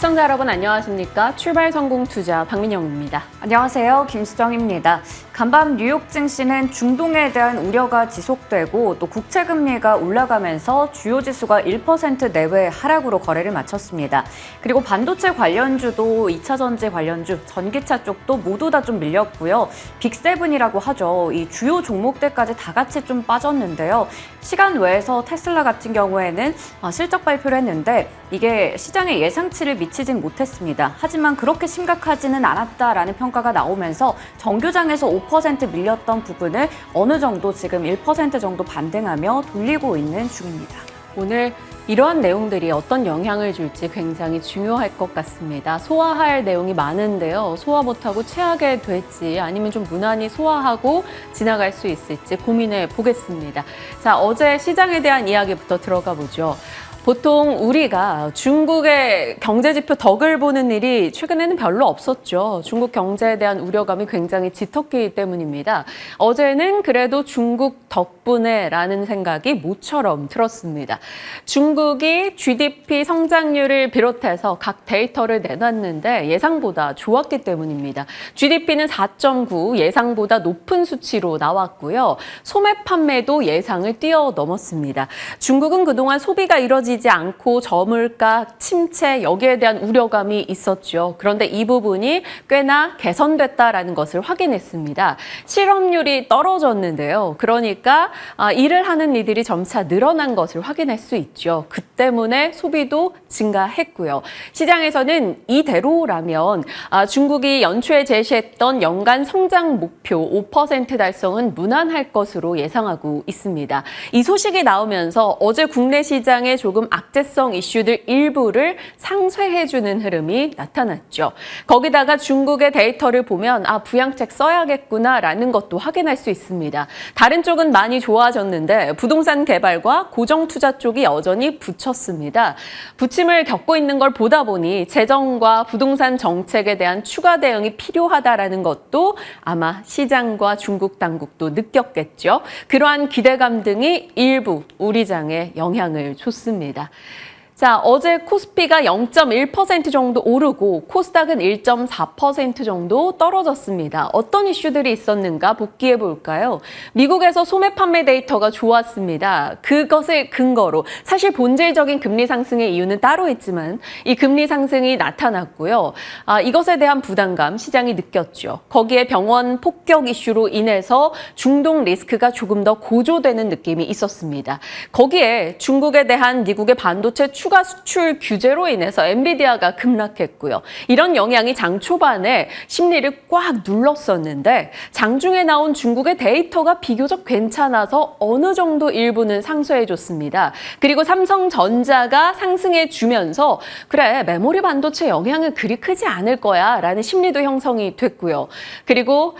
시청자 여러분 안녕하십니까? 출발성공투자 박민영입니다. 안녕하세요. 김수정입니다. 간밤 뉴욕 증시는 중동에 대한 우려가 지속되고 또 국채금리가 올라가면서 주요 지수가 1% 내외 하락으로 거래를 마쳤습니다. 그리고 반도체 관련주도 2차 전지 관련주, 전기차 쪽도 모두 다 좀 밀렸고요. 빅7이라고 하죠. 이 주요 종목들까지 다 같이 좀 빠졌는데요. 시간 외에서 테슬라 같은 경우에는 실적 발표를 했는데 이게 시장의 예상치를 미치진 못했습니다. 하지만 그렇게 심각하지는 않았다라는 평가가 나오면서 정규장에서 5% 밀렸던 부분을 어느 정도 지금 1% 정도 반등하며 돌리고 있는 중입니다. 오늘 이러한 내용들이 어떤 영향을 줄지 굉장히 중요할 것 같습니다. 소화할 내용이 많은데요. 소화 못하고 체하게 될지 아니면 좀 무난히 소화하고 지나갈 수 있을지 고민해 보겠습니다. 자, 어제 시장에 대한 이야기부터 들어가 보죠. 보통 우리가 중국의 경제지표 덕을 보는 일이 최근에는 별로 없었죠. 중국 경제에 대한 우려감이 굉장히 짙었기 때문입니다. 어제는 그래도 중국 덕분에라는 생각이 모처럼 들었습니다. 중국이 GDP 성장률을 비롯해서 각 데이터를 내놨는데 예상보다 좋았기 때문입니다. GDP는 4.9, 예상보다 높은 수치로 나왔고요. 소매 판매도 예상을 뛰어넘었습니다. 중국은 그동안 소비가 이뤄지지 않고 저물가, 침체 여기에 대한 우려감이 있었죠. 그런데 이 부분이 꽤나 개선됐다라는 것을 확인했습니다. 실업률이 떨어졌는데요. 그러니까 일을 하는 이들이 점차 늘어난 것을 확인할 수 있죠. 그 때문에 소비도 증가했고요. 시장에서는 이대로라면 중국이 연초에 제시했던 연간 성장 목표 5% 달성은 무난할 것으로 예상하고 있습니다. 이 소식이 나오면서 어제 국내 시장에 조금 악재성 이슈들 일부를 상쇄해주는 흐름이 나타났죠. 거기다가 중국의 데이터를 보면 부양책 써야겠구나라는 것도 확인할 수 있습니다. 다른 쪽은 많이 좋아졌는데 부동산 개발과 고정투자 쪽이 여전히 붙였습니다. 부침을 겪고 있는 걸 보다 보니 재정과 부동산 정책에 대한 추가 대응이 필요하다라는 것도 아마 시장과 중국 당국도 느꼈겠죠. 그러한 기대감 등이 일부 우리 장에 영향을 줬습니다. 자, 어제 코스피가 0.1% 정도 오르고 코스닥은 1.4% 정도 떨어졌습니다. 어떤 이슈들이 있었는가 복기해 볼까요? 미국에서 소매 판매 데이터가 좋았습니다. 그것을 근거로 사실 본질적인 금리 상승의 이유는 따로 있지만 이 금리 상승이 나타났고요. 이것에 대한 부담감 시장이 느꼈죠. 거기에 병원 폭격 이슈로 인해서 중동 리스크가 조금 더 고조되는 느낌이 있었습니다. 거기에 중국에 대한 미국의 반도체 추가 수출 규제로 인해서 엔비디아가 급락했고요. 이런 영향이 장 초반에 심리를 꽉 눌렀었는데 장중에 나온 중국의 데이터가 비교적 괜찮아서 어느 정도 일부는 상쇄해줬습니다. 그리고 삼성전자가 상승해주면서 그래 메모리 반도체 영향은 그리 크지 않을 거야 라는 심리도 형성이 됐고요. 그리고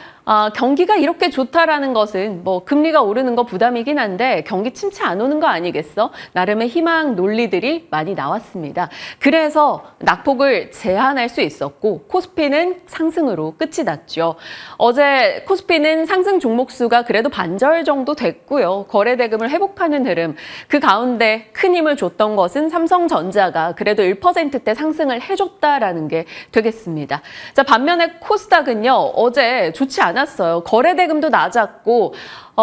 경기가 이렇게 좋다라는 것은 금리가 오르는 거 부담이긴 한데 경기 침체 안 오는 거 아니겠어? 나름의 희망 논리들이 많이 나왔습니다. 그래서 낙폭을 제한할 수 있었고 코스피는 상승으로 끝이 났죠. 어제 코스피는 상승 종목 수가 그래도 반절 정도 됐고요. 거래 대금을 회복하는 흐름. 그 가운데 큰 힘을 줬던 것은 삼성전자가 그래도 1%대 상승을 해줬다라는 게 되겠습니다. 자, 반면에 코스닥은요. 어제 좋지 않았어요. 거래 대금도 낮았고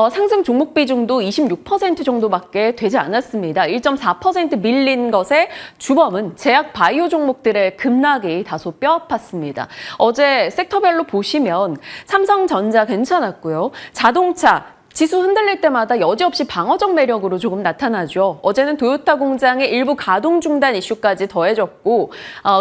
상승 종목 비중도 26% 정도밖에 되지 않았습니다. 1.4% 밀린 것에 주범은 제약 바이오 종목들의 급락이 다소 뼈아팠습니다. 어제 섹터별로 보시면 삼성전자 괜찮았고요. 자동차 지수 흔들릴 때마다 여지없이 방어적 매력으로 조금 나타나죠. 어제는 도요타 공장의 일부 가동 중단 이슈까지 더해졌고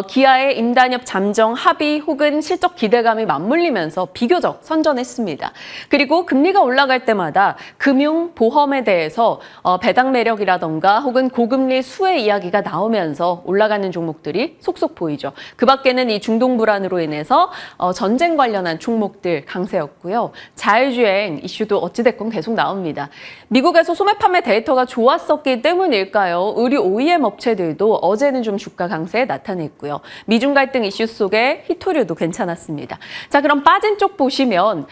기아의 임단협 잠정 합의 혹은 실적 기대감이 맞물리면서 비교적 선전했습니다. 그리고 금리가 올라갈 때마다 금융, 보험에 대해서 배당 매력이라던가 혹은 고금리 수혜 이야기가 나오면서 올라가는 종목들이 속속 보이죠. 그 밖에는 이 중동 불안으로 인해서 전쟁 관련한 종목들 강세였고요. 자율주행 이슈도 어찌됐건 건 계속 나옵니다. 미국에서 소매 판매 데이터가 좋았었기 때문일까요? 의류 OEM 업체들도 어제는 좀 주가 강세 나타냈고요. 미중 갈등 이슈 속에 히토류도 괜찮았습니다. 자, 그럼 빠진 쪽 보시면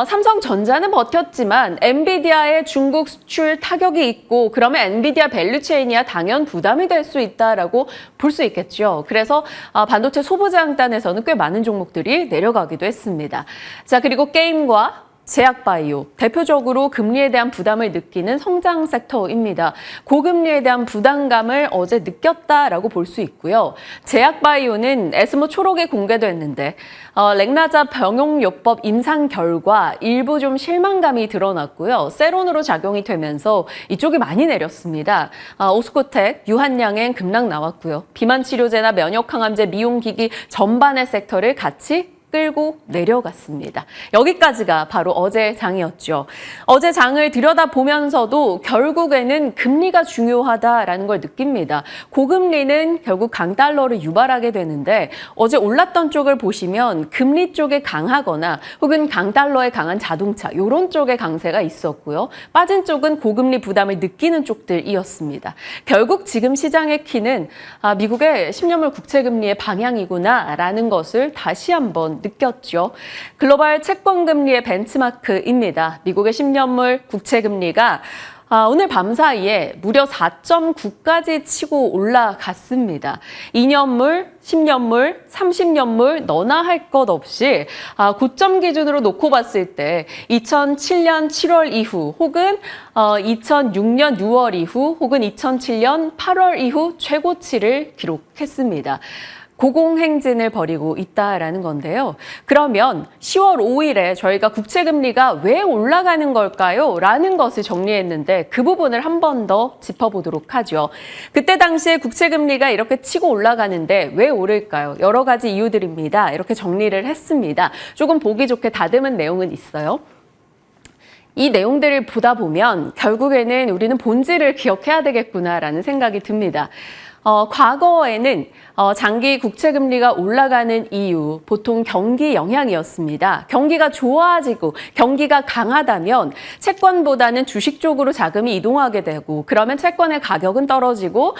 삼성전자는 버텼지만 엔비디아의 중국 수출 타격이 있고 그러면 엔비디아 밸류체인이야 당연 부담이 될 수 있다라고 볼 수 있겠죠. 그래서 반도체 소부장단에서는 꽤 많은 종목들이 내려가기도 했습니다. 자, 그리고 게임과 제약바이오, 대표적으로 금리에 대한 부담을 느끼는 성장 섹터입니다. 고금리에 대한 부담감을 어제 느꼈다라고 볼 수 있고요. 제약바이오는 에스모 초록에 공개됐는데 렉나자 병용요법 임상 결과 일부 좀 실망감이 드러났고요. 세론으로 작용이 되면서 이쪽이 많이 내렸습니다. 오스코텍, 유한양행 급락 나왔고요. 비만 치료제나 면역 항암제, 미용기기 전반의 섹터를 같이 끌고 내려갔습니다. 여기까지가 바로 어제 장이었죠. 어제 장을 들여다보면서도 결국에는 금리가 중요하다라는 걸 느낍니다. 고금리는 결국 강달러를 유발하게 되는데 어제 올랐던 쪽을 보시면 금리 쪽에 강하거나 혹은 강달러에 강한 자동차 이런 쪽에 강세가 있었고요. 빠진 쪽은 고금리 부담을 느끼는 쪽들이었습니다. 결국 지금 시장의 키는 미국의 10년물 국채금리의 방향이구나라는 것을 다시 한번 느꼈죠. 글로벌 채권 금리의 벤치마크입니다. 미국의 10년물 국채 금리가 오늘 밤 사이에 무려 4.9까지 치고 올라갔습니다. 2년물, 10년물, 30년물 너나 할 것 없이 고점 기준으로 놓고 봤을 때 2007년 7월 이후 혹은 2006년 6월 이후 혹은 2007년 8월 이후 최고치를 기록했습니다. 고공행진을 벌이고 있다라는 건데요. 그러면 10월 5일에 저희가 국채금리가 왜 올라가는 걸까요? 라는 것을 정리했는데 그 부분을 한 번 더 짚어보도록 하죠. 그때 당시에 국채금리가 이렇게 치고 올라가는데 왜 오를까요? 여러 가지 이유들입니다. 이렇게 정리를 했습니다. 조금 보기 좋게 다듬은 내용은 있어요. 이 내용들을 보다 보면 결국에는 우리는 본질을 기억해야 되겠구나라는 생각이 듭니다. 과거에는 장기 국채금리가 올라가는 이유, 보통 경기 영향이었습니다. 경기가 좋아지고 경기가 강하다면 채권보다는 주식 쪽으로 자금이 이동하게 되고 그러면 채권의 가격은 떨어지고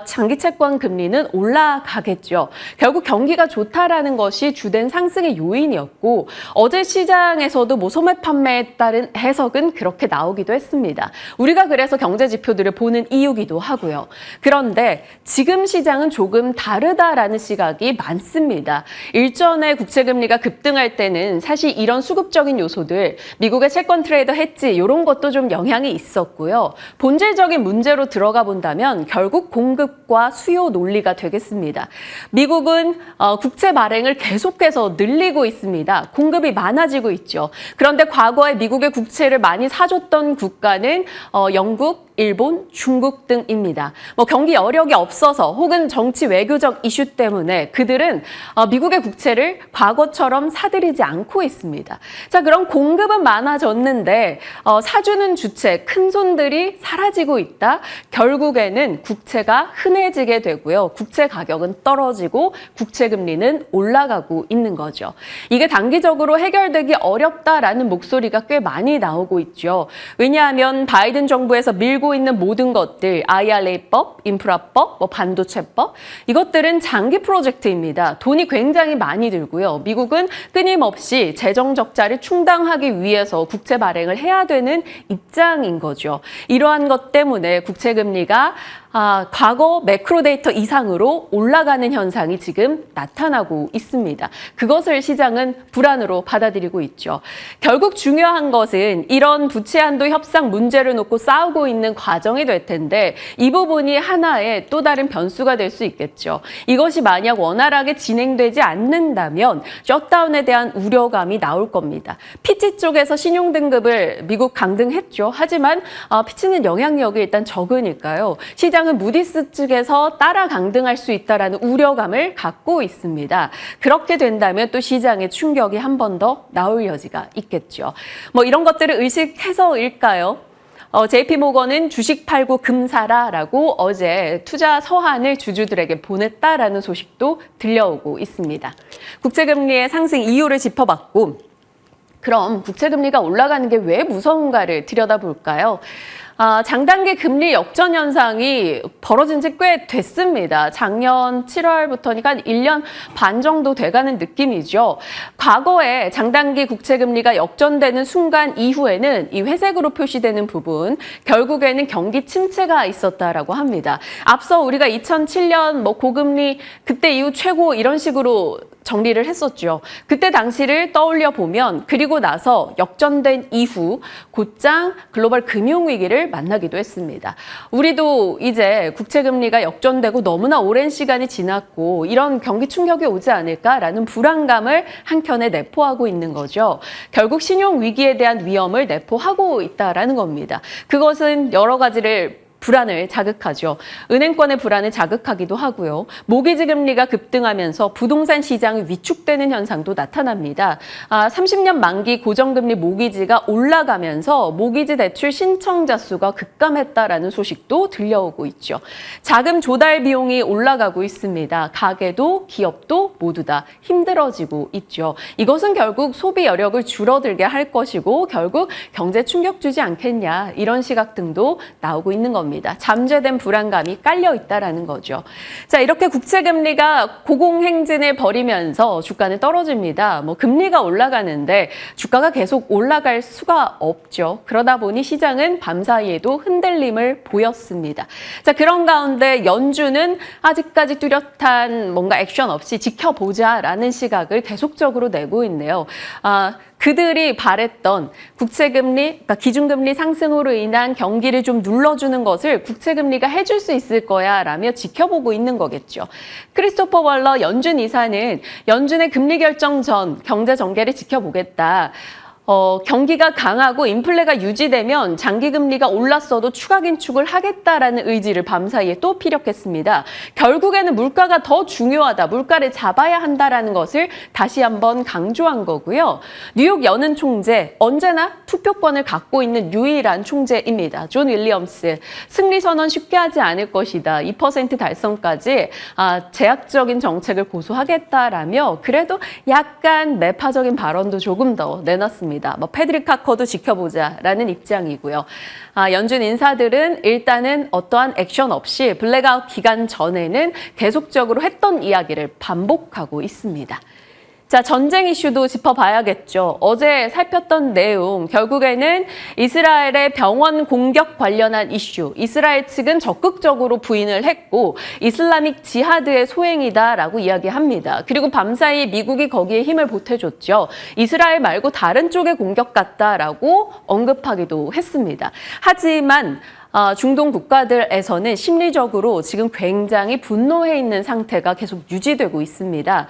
장기 채권 금리는 올라가겠죠. 결국 경기가 좋다라는 것이 주된 상승의 요인이었고 어제 시장에서도 소매 판매에 따른 해석은 그렇게 나오기도 했습니다. 우리가 그래서 경제 지표들을 보는 이유기도 하고요. 그런데 지금 시장은 조금 다르다라는 시각이 많습니다. 일전에 국채금리가 급등할 때는 사실 이런 수급적인 요소들, 미국의 채권 트레이더 해지 이런 것도 좀 영향이 있었고요. 본질적인 문제로 들어가 본다면 결국 공급과 수요 논리가 되겠습니다. 미국은 국채 발행을 계속해서 늘리고 있습니다. 공급이 많아지고 있죠. 그런데 과거에 미국의 국채를 많이 사줬던 국가는 영국, 일본, 중국 등입니다. 경기 여력이 없어서 혹은 정치 외교적 이슈 때문에 그들은 미국의 국채를 과거처럼 사들이지 않고 있습니다. 자, 그럼 공급은 많아졌는데 사주는 주체, 큰 손들이 사라지고 있다. 결국에는 국채가 흔해지게 되고요. 국채 가격은 떨어지고 국채 금리는 올라가고 있는 거죠. 이게 단기적으로 해결되기 어렵다라는 목소리가 꽤 많이 나오고 있죠. 왜냐하면 바이든 정부에서 밀고 있는 모든 것들, IRA법, 인프라법, 반도체법, 이것들은 장기 프로젝트입니다. 돈이 굉장히 많이 들고요. 미국은 끊임없이 재정 적자를 충당하기 위해서 국채 발행을 해야 되는 입장인 거죠. 이러한 것 때문에 국채 금리가 과거 매크로 데이터 이상으로 올라가는 현상이 지금 나타나고 있습니다. 그것을 시장은 불안으로 받아들이고 있죠. 결국 중요한 것은 이런 부채 한도 협상 문제를 놓고 싸우고 있는 과정이 될 텐데 이 부분이 하나의 또 다른 변수가 될 수 있겠죠. 이것이 만약 원활하게 진행되지 않는다면 셧다운에 대한 우려감이 나올 겁니다. 피치 쪽에서 신용등급을 미국 강등했죠. 하지만 피치는 영향력이 일단 적으니까요. 시장은 무디스 측에서 따라 강등할 수 있다는 우려감을 갖고 있습니다. 그렇게 된다면 또 시장에 충격이 한 번 더 나올 여지가 있겠죠. 이런 것들을 의식해서일까요? JP모건은 주식 팔고 금 사라라고 어제 투자 서한을 주주들에게 보냈다라는 소식도 들려오고 있습니다. 국채금리의 상승 이유를 짚어봤고 그럼 국채금리가 올라가는 게 왜 무서운가를 들여다볼까요? 장단기 금리 역전 현상이 벌어진 지 꽤 됐습니다. 작년 7월부터니까 한 1년 반 정도 돼가는 느낌이죠. 과거에 장단기 국채금리가 역전되는 순간 이후에는 이 회색으로 표시되는 부분, 결국에는 경기 침체가 있었다라고 합니다. 앞서 우리가 2007년 고금리 그때 이후 최고 이런 식으로 정리를 했었죠. 그때 당시를 떠올려 보면 그리고 나서 역전된 이후 곧장 글로벌 금융위기를 만나기도 했습니다. 우리도 이제 국채금리가 역전되고 너무나 오랜 시간이 지났고 이런 경기 충격이 오지 않을까라는 불안감을 한켠에 내포하고 있는 거죠. 결국 신용위기에 대한 위험을 내포하고 있다라는 겁니다. 그것은 여러 가지를 불안을 자극하죠. 은행권의 불안을 자극하기도 하고요. 모기지 금리가 급등하면서 부동산 시장이 위축되는 현상도 나타납니다. 30년 만기 고정금리 모기지가 올라가면서 모기지 대출 신청자 수가 급감했다라는 소식도 들려오고 있죠. 자금 조달 비용이 올라가고 있습니다. 가게도 기업도 모두 다 힘들어지고 있죠. 이것은 결국 소비 여력을 줄어들게 할 것이고 결국 경제 충격 주지 않겠냐 이런 시각 등도 나오고 있는 겁니다. 잠재된 불안감이 깔려 있다라는 거죠. 자, 이렇게 국채금리가 고공행진을 벌이면서 주가는 떨어집니다. 금리가 올라가는데 주가가 계속 올라갈 수가 없죠. 그러다 보니 시장은 밤사이에도 흔들림을 보였습니다. 자, 그런 가운데 연준은 아직까지 뚜렷한 뭔가 액션 없이 지켜보자라는 시각을 계속적으로 내고 있네요. 그들이 바랬던 국채금리, 그러니까 기준금리 상승으로 인한 경기를 좀 눌러주는 것을 국채금리가 해줄 수 있을 거야 라며 지켜보고 있는 거겠죠. 크리스토퍼 월러 연준 이사는 연준의 금리 결정 전 경제 전개를 지켜보겠다. 경기가 강하고 인플레가 유지되면 장기금리가 올랐어도 추가 긴축을 하겠다라는 의지를 밤사이에 또 피력했습니다. 결국에는 물가가 더 중요하다, 물가를 잡아야 한다라는 것을 다시 한번 강조한 거고요. 뉴욕 연은 총재, 언제나 투표권을 갖고 있는 유일한 총재입니다. 존 윌리엄스, 승리 선언 쉽게 하지 않을 것이다. 2% 달성까지 제약적인 정책을 고수하겠다라며 그래도 약간 매파적인 발언도 조금 더 내놨습니다. 패드릭 카커도 지켜보자라는 입장이고요. 연준 인사들은 일단은 어떠한 액션 없이 블랙아웃 기간 전에는 계속적으로 했던 이야기를 반복하고 있습니다. 자, 전쟁 이슈도 짚어봐야겠죠. 어제 살폈던 내용, 결국에는 이스라엘의 병원 공격 관련한 이슈, 이스라엘 측은 적극적으로 부인을 했고 이슬라믹 지하드의 소행이다라고 이야기합니다. 그리고 밤사이 미국이 거기에 힘을 보태줬죠. 이스라엘 말고 다른 쪽의 공격 같다라고 언급하기도 했습니다. 하지만 중동 국가들에서는 심리적으로 지금 굉장히 분노해 있는 상태가 계속 유지되고 있습니다.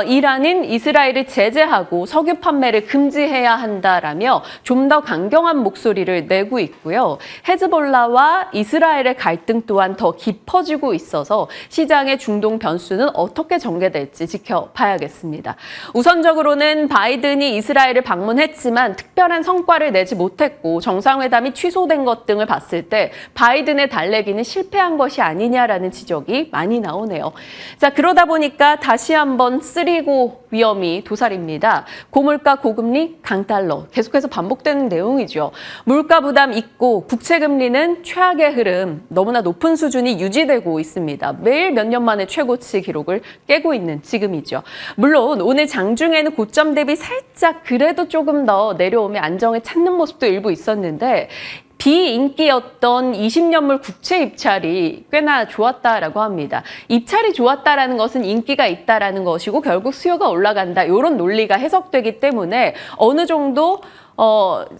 이란은 이스라엘을 제재하고 석유 판매를 금지해야 한다라며 좀 더 강경한 목소리를 내고 있고요. 헤즈볼라와 이스라엘의 갈등 또한 더 깊어지고 있어서 시장의 중동 변수는 어떻게 전개될지 지켜봐야겠습니다. 우선적으로는 바이든이 이스라엘을 방문했지만 특별한 성과를 내지 못했고 정상회담이 취소된 것 등을 봤을 때 바이든의 달래기는 실패한 것이 아니냐라는 지적이 많이 나오네요. 자, 그러다 보니까 다시 한번 쓰리고 위험이 도사립니다. 고물가, 고금리, 강달러 계속해서 반복되는 내용이죠. 물가 부담 있고 국채금리는 최악의 흐름, 너무나 높은 수준이 유지되고 있습니다. 매일 몇 년 만에 최고치 기록을 깨고 있는 지금이죠. 물론 오늘 장중에는 고점 대비 살짝 그래도 조금 더 내려오며 안정을 찾는 모습도 일부 있었는데 비인기였던 20년물 국채 입찰이 꽤나 좋았다라고 합니다. 입찰이 좋았다라는 것은 인기가 있다라는 것이고 결국 수요가 올라간다. 이런 논리가 해석되기 때문에 어느 정도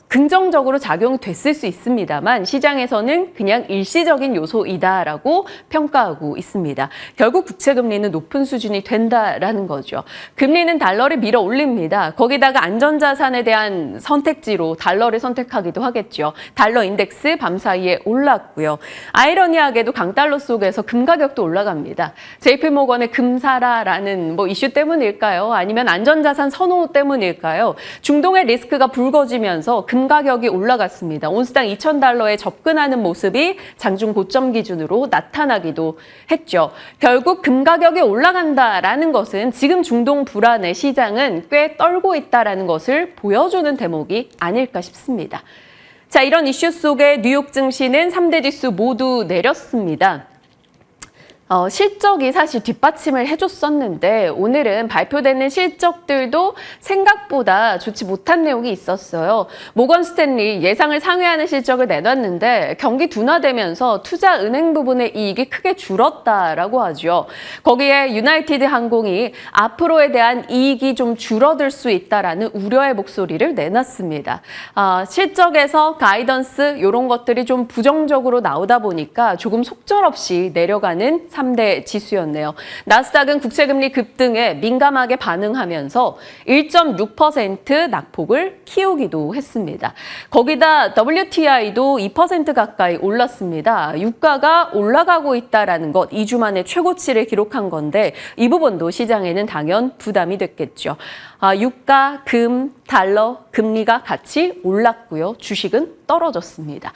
긍정적으로 작용이 됐을 수 있습니다만 시장에서는 그냥 일시적인 요소이다라고 평가하고 있습니다. 결국 국채금리는 높은 수준이 된다라는 거죠. 금리는 달러를 밀어 올립니다. 거기다가 안전자산에 대한 선택지로 달러를 선택하기도 하겠죠. 달러 인덱스 밤사이에 올랐고요. 아이러니하게도 강달러 속에서 금 가격도 올라갑니다. JP모건의 금사라라는 이슈 때문일까요? 아니면 안전자산 선호 때문일까요? 중동의 리스크가 불거 이루어지면서 금 가격이 올라갔습니다. 온스당 $2,000에 접근하는 모습이 장중 고점 기준으로 나타나기도 했죠. 결국 금 가격이 올라간다라는 것은 지금 중동 불안의 시장은 꽤 떨고 있다라는 것을 보여주는 대목이 아닐까 싶습니다. 자, 이런 이슈 속에 뉴욕 증시는 3대 지수 모두 내렸습니다. 실적이 사실 뒷받침을 해줬었는데 오늘은 발표되는 실적들도 생각보다 좋지 못한 내용이 있었어요. 모건 스탠리 예상을 상회하는 실적을 내놨는데 경기 둔화되면서 투자 은행 부분의 이익이 크게 줄었다라고 하죠. 거기에 유나이티드 항공이 앞으로에 대한 이익이 좀 줄어들 수 있다라는 우려의 목소리를 내놨습니다. 실적에서 가이던스 이런 것들이 좀 부정적으로 나오다 보니까 조금 속절없이 내려가는 3대 지수였네요. 나스닥은 국채금리 급등에 민감하게 반응하면서 1.6% 낙폭을 키우기도 했습니다. 거기다 WTI도 2% 가까이 올랐습니다. 유가가 올라가고 있다는 것, 2주 만에 최고치를 기록한 건데 이 부분도 시장에는 당연 부담이 됐겠죠. 유가, 금, 달러, 금리가 같이 올랐고요. 주식은 떨어졌습니다.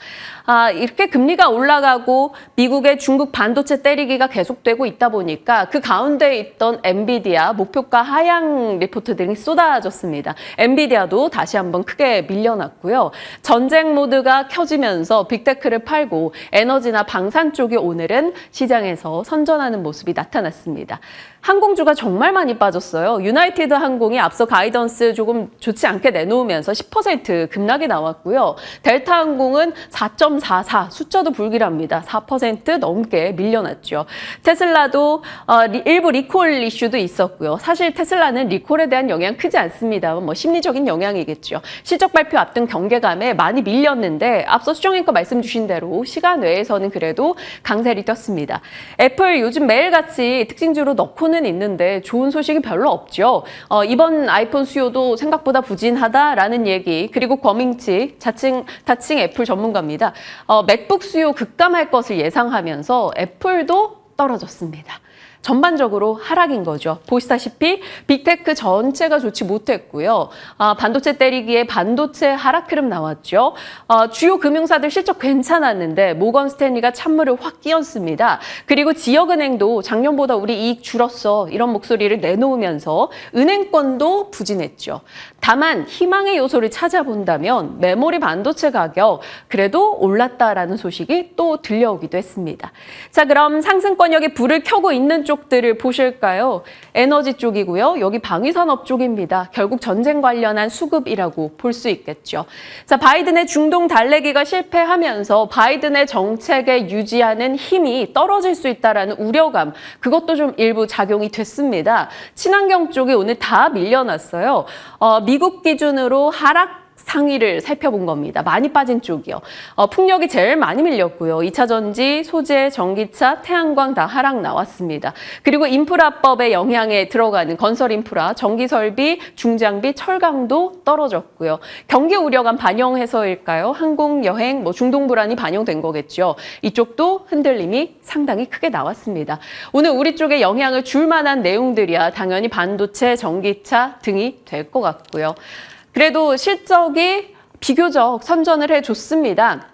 이렇게 금리가 올라가고 미국의 중국 반도체 때리기가 계속되고 있다 보니까 그 가운데 있던 엔비디아 목표가 하향 리포트들이 쏟아졌습니다. 엔비디아도 다시 한번 크게 밀려났고요. 전쟁 모드가 켜지면서 빅테크를 팔고 에너지나 방산 쪽이 오늘은 시장에서 선전하는 모습이 나타났습니다. 항공주가 정말 많이 빠졌어요. 유나이티드 항공이 앞서 가이던스 조금 좋지 않게 내놓으면서 10% 급락이 나왔고요. 델타 항공은 4.44, 숫자도 불길합니다. 4% 넘게 밀려났죠. 테슬라도 일부 리콜 이슈도 있었고요. 사실 테슬라는 리콜에 대한 영향 크지 않습니다. 심리적인 영향이겠죠. 실적 발표 앞둔 경계감에 많이 밀렸는데 앞서 수정앵커 말씀 주신 대로 시간 외에서는 그래도 강세를 떴습니다. 애플 요즘 매일같이 특징주로 넣고는 있는데 좋은 소식이 별로 없죠. 이번 아이폰 수요도 생각보다 부진하다라는 얘기, 그리고 권민치 다칭 애플 전문가입니다. 맥북 수요 급감할 것을 예상하면서 애플도 떨어졌습니다. 전반적으로 하락인 거죠. 보시다시피 빅테크 전체가 좋지 못했고요. 반도체 때리기에 반도체 하락 흐름 나왔죠. 주요 금융사들 실적 괜찮았는데 모건 스탠리가 찬물을 확 끼얹습니다. 그리고 지역은행도 작년보다 우리 이익 줄었어 이런 목소리를 내놓으면서 은행권도 부진했죠. 다만 희망의 요소를 찾아본다면 메모리 반도체 가격 그래도 올랐다라는 소식이 또 들려오기도 했습니다. 자, 그럼 상승권역에 불을 켜고 있는 쪽들을 보실까요? 에너지 쪽이고요. 여기 방위산업 쪽입니다. 결국 전쟁 관련한 수급이라고 볼 수 있겠죠. 자, 바이든의 중동 달래기가 실패하면서 바이든의 정책에 유지하는 힘이 떨어질 수 있다라는 우려감, 그것도 좀 일부 작용이 됐습니다. 친환경 쪽이 오늘 다 밀려났어요. 미국 기준으로 하락 상위를 살펴본 겁니다. 많이 빠진 쪽이요. 풍력이 제일 많이 밀렸고요. 2차 전지, 소재, 전기차, 태양광 다 하락 나왔습니다. 그리고 인프라법의 영향에 들어가는 건설 인프라, 전기 설비, 중장비, 철강도 떨어졌고요. 경기 우려감 반영해서일까요? 항공, 여행, 중동 불안이 반영된 거겠죠. 이쪽도 흔들림이 상당히 크게 나왔습니다. 오늘 우리 쪽에 영향을 줄 만한 내용들이야 당연히 반도체, 전기차 등이 될 것 같고요. 그래도 실적이 비교적 선전을 해줬습니다.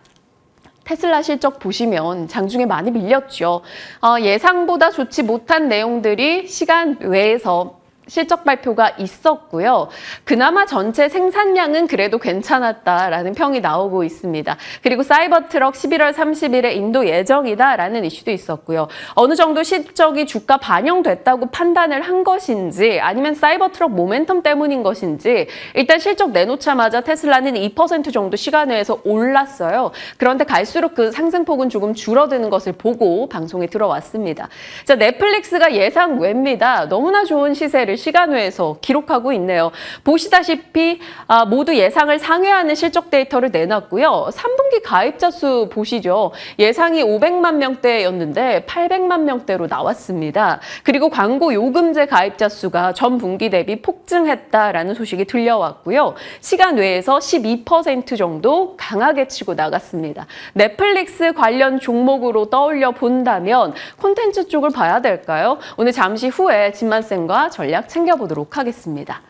테슬라 실적 보시면 장중에 많이 밀렸죠. 예상보다 좋지 못한 내용들이 시간 외에서 실적 발표가 있었고요. 그나마 전체 생산량은 그래도 괜찮았다라는 평이 나오고 있습니다. 그리고 사이버트럭 11월 30일에 인도 예정이다라는 이슈도 있었고요. 어느 정도 실적이 주가 반영됐다고 판단을 한 것인지 아니면 사이버트럭 모멘텀 때문인 것인지 일단 실적 내놓자마자 테슬라는 2% 정도 시간 외에서 올랐어요. 그런데 갈수록 그 상승폭은 조금 줄어드는 것을 보고 방송에 들어왔습니다. 자, 넷플릭스가 예상 외입니다. 너무나 좋은 시세를 시간 외에서 기록하고 있네요. 보시다시피 모두 예상을 상회하는 실적 데이터를 내놨고요. 3분기 가입자 수 보시죠. 예상이 500만 명대였는데 800만 명대로 나왔습니다. 그리고 광고 요금제 가입자 수가 전 분기 대비 폭증했다라는 소식이 들려왔고요. 시간 외에서 12% 정도 강하게 치고 나갔습니다. 넷플릭스 관련 종목으로 떠올려 본다면 콘텐츠 쪽을 봐야 될까요? 오늘 잠시 후에 진만쌤과 전략 챙겨보도록 하겠습니다.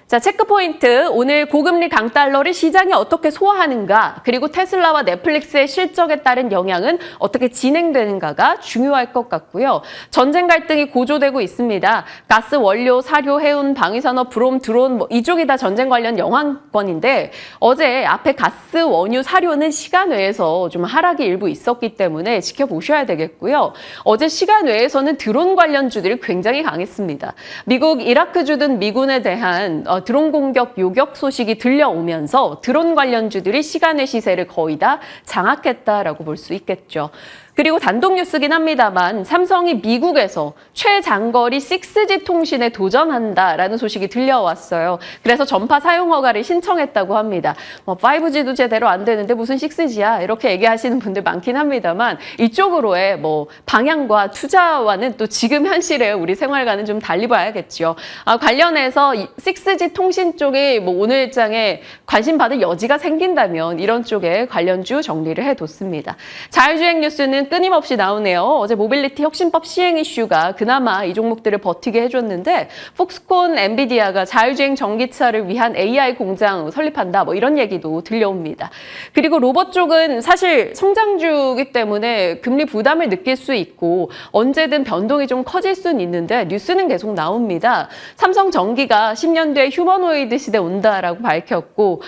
자, 체크포인트. 오늘 고금리 강달러를 시장이 어떻게 소화하는가, 그리고 테슬라와 넷플릭스의 실적에 따른 영향은 어떻게 진행되는가가 중요할 것 같고요. 전쟁 갈등이 고조되고 있습니다. 가스, 원료, 사료, 해운, 방위산업, 브롬, 드론 이쪽이 다 전쟁 관련 영향권인데 어제 앞에 가스, 원유, 사료는 시간 외에서 좀 하락이 일부 있었기 때문에 지켜보셔야 되겠고요. 어제 시간 외에서는 드론 관련주들이 굉장히 강했습니다. 미국 이라크 주둔 미군에 대한 드론 공격 요격 소식이 들려오면서 드론 관련주들이 시간의 시세를 거의 다 장악했다라고 볼 수 있겠죠. 그리고 단독 뉴스긴 합니다만 삼성이 미국에서 최장거리 6G 통신에 도전한다라는 소식이 들려왔어요. 그래서 전파 사용 허가를 신청했다고 합니다. 5G도 제대로 안 되는데 무슨 6G야? 이렇게 얘기하시는 분들 많긴 합니다만 이쪽으로의 방향과 투자와는 또 지금 현실에 우리 생활과는 좀 달리 봐야겠죠. 관련해서 6G 통신 쪽에 오늘장에 관심 받을 여지가 생긴다면 이런 쪽에 관련주 정리를 해뒀습니다. 자율주행 뉴스는 끊임없이 나오네요. 어제 모빌리티 혁신법 시행 이슈가 그나마 이 종목들을 버티게 해줬는데 폭스콘, 엔비디아가 자율주행 전기차를 위한 AI 공장 설립한다 이런 얘기도 들려옵니다. 그리고 로봇 쪽은 사실 성장주이기 때문에 금리 부담을 느낄 수 있고 언제든 변동이 좀 커질 수는 있는데 뉴스는 계속 나옵니다. 삼성전기가 10년 뒤에 휴머노이드 시대 온다라고 밝혔고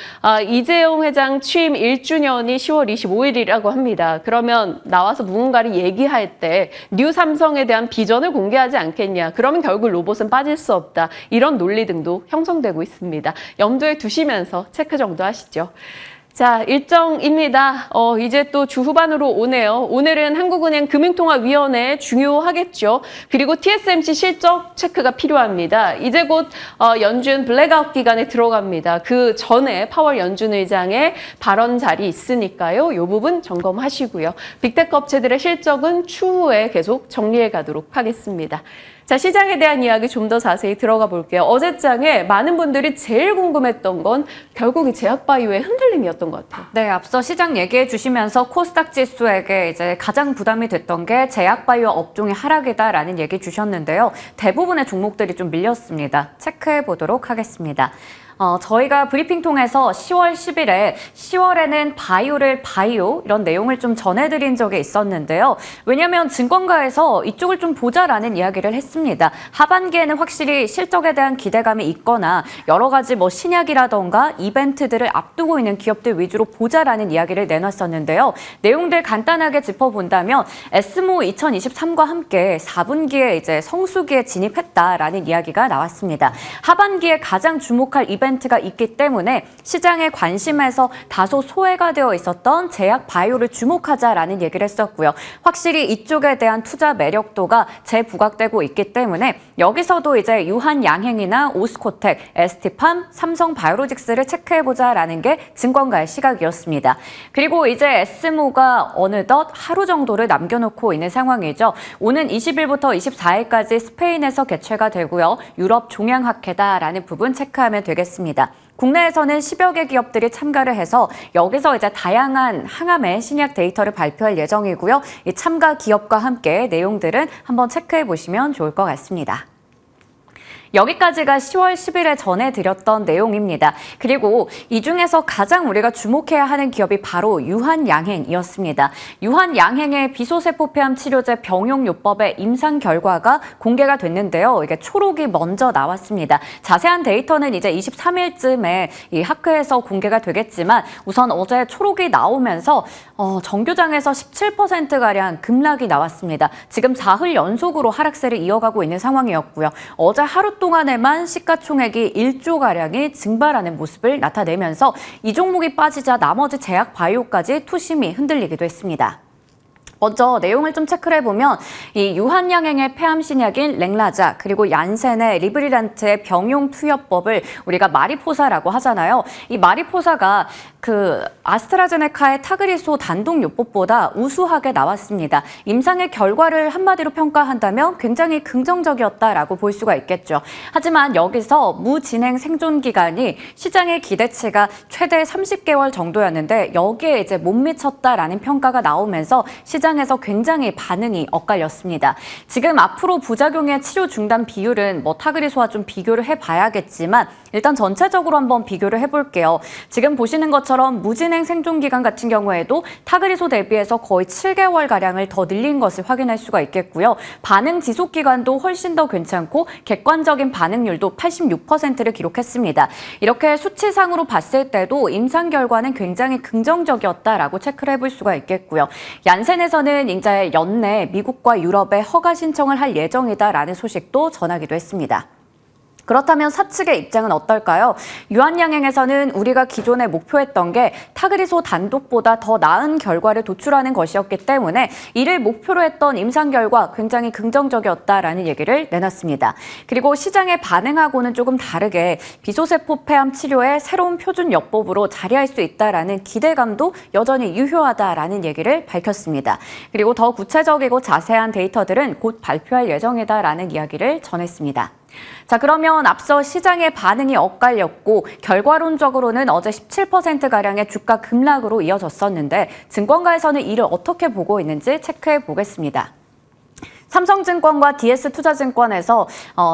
이재용 회장 취임 1주년이 10월 25일이라고 합니다. 그러면 나와서 누군가를 얘기할 때 뉴 삼성에 대한 비전을 공개하지 않겠냐. 그러면 결국 로봇은 빠질 수 없다. 이런 논리 등도 형성되고 있습니다. 염두에 두시면서 체크 정도 하시죠. 자, 일정입니다. 이제 또 주 후반으로 오네요. 오늘은 한국은행 금융통화위원회 중요하겠죠. 그리고 TSMC 실적 체크가 필요합니다. 이제 곧 연준 블랙아웃 기간에 들어갑니다. 그 전에 파월 연준 의장의 발언 자리 있으니까요. 이 부분 점검하시고요. 빅테크 업체들의 실적은 추후에 계속 정리해 가도록 하겠습니다. 자, 시장에 대한 이야기 좀 더 자세히 들어가 볼게요. 어제장에 많은 분들이 제일 궁금했던 건 결국 이 제약바이오의 흔들림이었던 것 같아요. 네, 앞서 시장 얘기해 주시면서 코스닥 지수에게 이제 가장 부담이 됐던 게 제약바이오 업종의 하락이다라는 얘기 주셨는데요. 대부분의 종목들이 좀 밀렸습니다. 체크해 보도록 하겠습니다. 저희가 브리핑 통해서 10월 10일에 10월에는 바이오를 바이오 이런 내용을 좀 전해드린 적이 있었는데요. 왜냐하면 증권가에서 이쪽을 좀 보자라는 이야기를 했습니다. 하반기에는 확실히 실적에 대한 기대감이 있거나 여러 가지 신약이라던가 이벤트들을 앞두고 있는 기업들 위주로 보자라는 이야기를 내놨었는데요. 내용들 간단하게 짚어본다면 에스모 2023과 함께 4분기에 이제 성수기에 진입했다라는 이야기가 나왔습니다. 하반기에 가장 주목할 이벤트가 있기 때문에 시장의 관심에서 다소 소외가 되어 있었던 제약 바이오를 주목하자라는 얘기를 했었고요. 확실히 이쪽에 대한 투자 매력도가 재부각되고 있기 때문에 여기서도 이제 유한 양행이나 오스코텍, ST팜, 삼성 바이오로직스를 체크해보자라는 게 증권가의 시각이었습니다. 그리고 이제 에스모가 어느덧 하루 정도를 남겨놓고 있는 상황이죠. 오는 20일부터 24일까지 스페인에서 개최가 되고요. 유럽 종양학회다라는 부분 체크하면 되겠습니다. 국내에서는 10여 개 기업들이 참가를 해서 여기서 이제 다양한 항암의 신약 데이터를 발표할 예정이고요. 이 참가 기업과 함께 내용들은 한번 체크해 보시면 좋을 것 같습니다. 여기까지가 10월 10일에 전해드렸던 내용입니다. 그리고 이 중에서 가장 우리가 주목해야 하는 기업이 바로 유한양행이었습니다. 유한양행의 비소세포폐암 치료제 병용요법의 임상 결과가 공개가 됐는데요. 이게 초록이 먼저 나왔습니다. 자세한 데이터는 이제 23일쯤에 이 학회에서 공개가 되겠지만 우선 어제 초록이 나오면서 정규장에서 17%가량 급락이 나왔습니다. 지금 4흘 연속으로 하락세를 이어가고 있는 상황이었고요. 어제 하루 동안에만 시가총액이 1조가량이 증발하는 모습을 나타내면서 이 종목이 빠지자 나머지 제약 바이오까지 투심이 흔들리기도 했습니다. 먼저 내용을 좀 체크를 해보면 이 유한양행의 폐암 신약인 랭라자 그리고 얀센의 리브리란트의 병용 투여법을 우리가 마리포사라고 하잖아요. 이 마리포사가 그 아스트라제네카의 타그리소 단독요법보다 우수하게 나왔습니다. 임상의 결과를 한마디로 평가한다면 굉장히 긍정적이었다라고 볼 수가 있겠죠. 하지만 여기서 무진행 생존 기간이 시장의 기대치가 최대 30개월 정도였는데 여기에 이제 못 미쳤다라는 평가가 나오면서 시장 시장에서 굉장히 반응이 엇갈렸습니다. 지금 앞으로 부작용의 치료 중단 비율은 타그리소와 좀 비교를 해봐야겠지만 일단 전체적으로 한번 비교를 해볼게요. 지금 보시는 것처럼 무진행 생존 기간 같은 경우에도 타그리소 대비해서 거의 7개월가량을 더 늘린 것을 확인할 수가 있겠고요. 반응 지속 기간도 훨씬 더 괜찮고 객관적인 반응률도 86%를 기록했습니다. 이렇게 수치상으로 봤을 때도 임상 결과는 굉장히 긍정적이었다라고 체크를 해볼 수가 있겠고요. 얀센에서는 이제 연내 미국과 유럽에 허가 신청을 할 예정이다라는 소식도 전하기도 했습니다. 그렇다면 사측의 입장은 어떨까요? 유한양행에서는 우리가 기존에 목표했던 게 타그리소 단독보다 더 나은 결과를 도출하는 것이었기 때문에 이를 목표로 했던 임상 결과 굉장히 긍정적이었다라는 얘기를 내놨습니다. 그리고 시장의 반응하고는 조금 다르게 비소세포 폐암 치료의 새로운 표준 여법으로 자리할 수 있다라는 기대감도 여전히 유효하다라는 얘기를 밝혔습니다. 그리고 더 구체적이고 자세한 데이터들은 곧 발표할 예정이다라는 이야기를 전했습니다. 자, 그러면 앞서 시장의 반응이 엇갈렸고 결과론적으로는 어제 17%가량의 주가 급락으로 이어졌었는데 증권가에서는 이를 어떻게 보고 있는지 체크해 보겠습니다. 삼성증권과 DS투자증권에서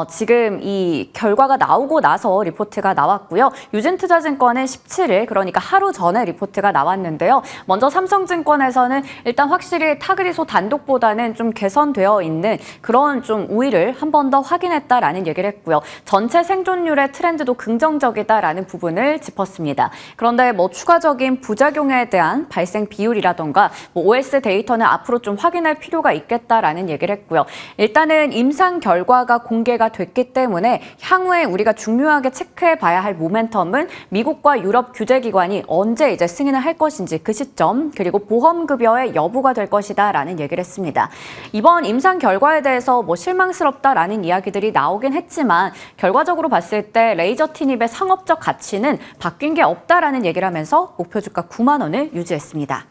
지금 이 결과가 나오고 나서 리포트가 나왔고요. 유진투자증권은 17일, 그러니까 하루 전에 리포트가 나왔는데요. 먼저 삼성증권에서는 일단 확실히 타그리소 단독보다는 좀 개선되어 있는 그런 좀 우위를 한 번 더 확인했다라는 얘기를 했고요. 전체 생존율의 트렌드도 긍정적이다라는 부분을 짚었습니다. 그런데 추가적인 부작용에 대한 발생 비율이라던가 OS 데이터는 앞으로 좀 확인할 필요가 있겠다라는 얘기를 했고요. 일단은 임상 결과가 공개가 됐기 때문에 향후에 우리가 중요하게 체크해 봐야 할 모멘텀은 미국과 유럽 규제기관이 언제 이제 승인을 할 것인지 그 시점, 그리고 보험급여의 여부가 될 것이다라는 얘기를 했습니다. 이번 임상 결과에 대해서 실망스럽다라는 이야기들이 나오긴 했지만 결과적으로 봤을 때 레이저 티닙의 상업적 가치는 바뀐 게 없다라는 얘기를 하면서 목표 주가 9만 원을 유지했습니다.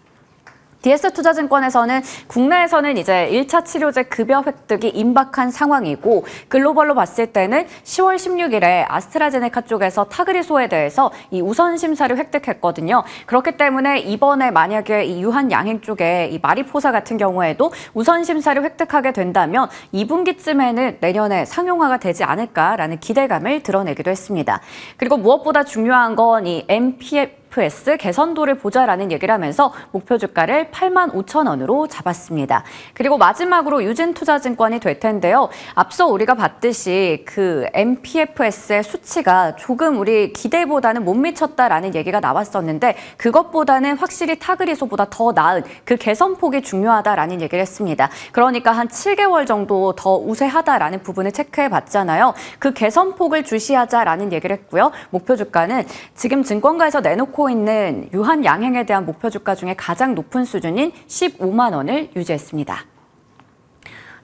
DS투자증권에서는 국내에서는 이제 1차 치료제 급여 획득이 임박한 상황이고 글로벌로 봤을 때는 10월 16일에 아스트라제네카 쪽에서 타그리소에 대해서 이 우선 심사를 획득했거든요. 그렇기 때문에 이번에 만약에 이 유한양행 쪽에 이 마리포사 같은 경우에도 우선 심사를 획득하게 된다면 2분기쯤에는 내년에 상용화가 되지 않을까라는 기대감을 드러내기도 했습니다. 그리고 무엇보다 중요한 건 이 MPFS 개선도를 보자라는 얘기를 하면서 목표 주가를 85,000원으로 잡았습니다. 그리고 마지막으로 유진투자증권이 될 텐데요. 앞서 우리가 봤듯이 그 MPFS의 수치가 조금 우리 기대보다는 못 미쳤다라는 얘기가 나왔었는데 그것보다는 확실히 타그리소보다 더 나은 그 개선폭이 중요하다라는 얘기를 했습니다. 그러니까 한 7개월 정도 더 우세하다라는 부분을 체크해 봤잖아요. 그 개선폭을 주시하자라는 얘기를 했고요. 목표 주가는 지금 증권가에서 내놓고 있는 유한양행에 대한 목표 주가 중에 가장 높은 수준인 15만 원을 유지했습니다.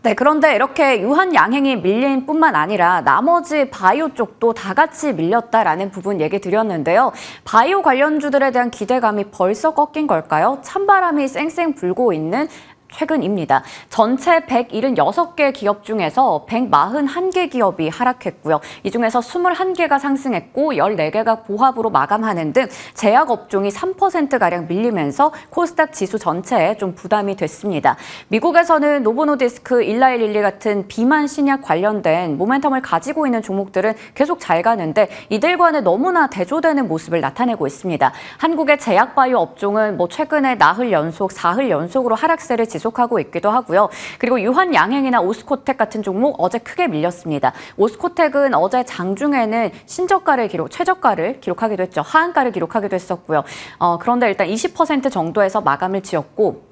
네, 그런데 이렇게 유한양행이 밀린 뿐만 아니라 나머지 바이오 쪽도 다 같이 밀렸다라는 부분 얘기 드렸는데요. 바이오 관련주들에 대한 기대감이 벌써 꺾인 걸까요? 찬바람이 쌩쌩 불고 있는 최근입니다. 전체 176개 기업 중에서 141개 기업이 하락했고요. 이 중에서 21개가 상승했고 14개가 보합으로 마감하는 등 제약 업종이 3%가량 밀리면서 코스닥 지수 전체에 좀 부담이 됐습니다. 미국에서는 노보노디스크, 일라이릴리 같은 비만 신약 관련된 모멘텀을 가지고 있는 종목들은 계속 잘 가는데 이들과는 너무나 대조되는 모습을 나타내고 있습니다. 한국의 제약 바이오 업종은 최근에 나흘 연속, 4흘 연속으로 하락세를 지속하고 있기도 하고요. 그리고 유한양행이나 오스코텍 같은 종목 어제 크게 밀렸습니다. 오스코텍은 어제 장중에는 최저가를 기록하기도 했죠. 하한가를 기록하기도 했었고요. 그런데 일단 20% 정도에서 마감을 지었고